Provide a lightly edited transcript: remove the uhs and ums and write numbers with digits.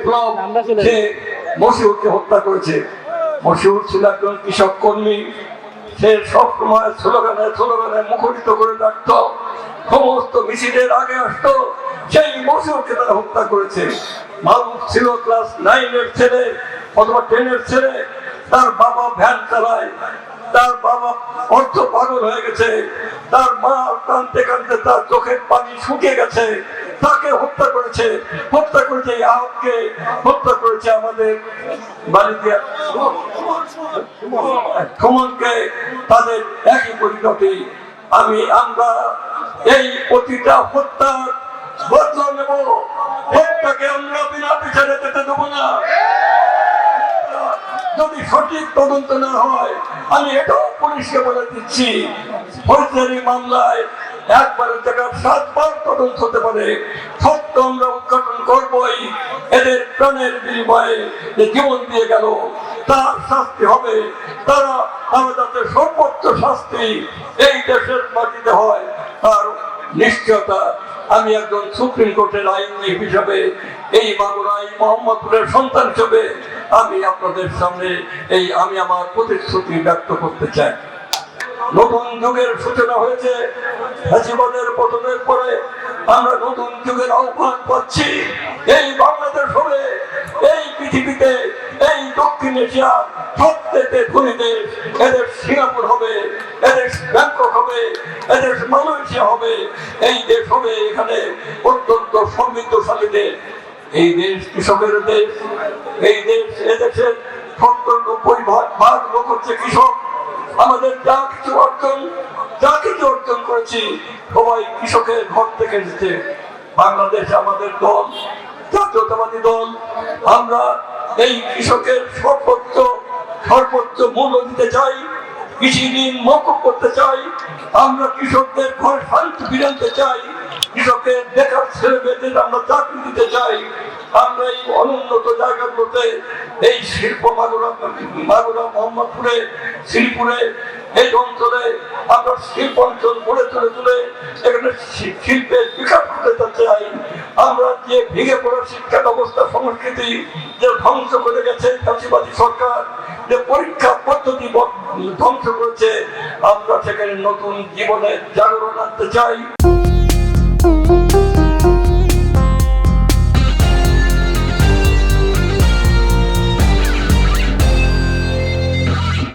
বিপ্লব সে মশিউরকে হত্যা করেছে। মশিউর ছিল একজন কৃষক কর্মী, সে সবসময় স্লোগানে মুখরিত করে রাখত, সমস্ত মিছিলের আগে আসতো, সেই মশিউরকে তারা হত্যা করেছে। মারুফ ছিল ক্লাস 9-এর ছেলে অথবা 10-এর ছেলে, তার বাবা ভ্যান চালায়, তার বাবা অর্থ পাগল হয়ে গেছে, তার মা কাঁদতে কাঁদতে তার চোখের পানি শুকিয়ে গেছে, তাকে হত্যা করেছে আহতকে হত্যা করেছে আমাদের বাড়িতে সুমনকে, তাদের একই পরিণতি। আমরা এই প্রতিটা হত্যার বদলা নেব, হত্যাকে আমরা বিনা বিচারে যেতে দেবো না। যদি সঠিক তদন্ত না হয়, আমি এটাও পুলিশকে বলে দিচ্ছি, ফৌজদারি মামলায় একবারের জায়গায় 7 বার তদন্ত হতে পারে। সত্য আমরা উদ্ঘাটন করবই। এদের প্রাণের বিনিময়ে যে জীবন দিয়ে গেল তার শাস্তি হবে, তারা যাতে সর্বোচ্চ শাস্তি এই দেশের মাটিতে হয় তার নিশ্চয়তা। আমি একজন সুপ্রিম কোর্টের আইনজীবী হিসাবে, এই মাগুরাই মোহাম্মদপুরের সন্তান হিসেবে আমি আপনাদের সামনে আমি আমার প্রতিশ্রুতি ব্যক্ত করতে চাই। নতুন যুগের সূচনা হয়েছে। ফ্যাসিবাদের পতনের পরে আমরা নতুন যুগের আহ্বান পাচ্ছি। এই বাংলাদেশ হবে, এই পৃথিবীতে, এই দক্ষিণ এশিয়া সবচেয়ে ধনী দেশ। এদের সিঙ্গাপুর হবে, এদের ব্যাংকক হবে, এদের মালয়েশিয়া হবে, এই দেশ হবে এখানে অত্যন্ত সমৃদ্ধশালী দেশ। এই দেশ কৃষকের দেশ, এই দেশ, এদেশের 70-90% লোক হচ্ছে কৃষক। আমাদের যা কিছু অর্জন করেছি সবাই কৃষকের ঘর থেকে এসেছে। বাংলাদেশ আমাদের দল, জাতীয়তাবাদী দল, আমরা এই কৃষকের সর্বোচ্চ মূল্য দিতে চাই, কৃষি ঋণ মওকুফ করতে চাই, আমরা কৃষকদের ঘর শান্তি ফিরে আনতে চাই, কৃষকের বেকার ছেলে মেয়েদের আমরা চাকরি দিতে চাই। আমরা এই অনুন্নত জায়গাগুলোতে এই শিল্প মাগুরা মোহাম্মদপুরে, শ্রীপুরে, এই অঞ্চলে আমরা শিল্প অঞ্চল গড়ে তুলে এখানে শিল্পের বিকাশ করতে চাই। আমরা যে ভেঙে পড়া শিক্ষা ব্যবস্থা, সংস্কৃতি যে ধ্বংস করে গেছে ফ্যাসিবাদী সরকার, যে পরীক্ষা পদ্ধতি ধ্বংস করেছে, আমরা সেখানে নতুন জীবনের জাগরণ আনতে চাই।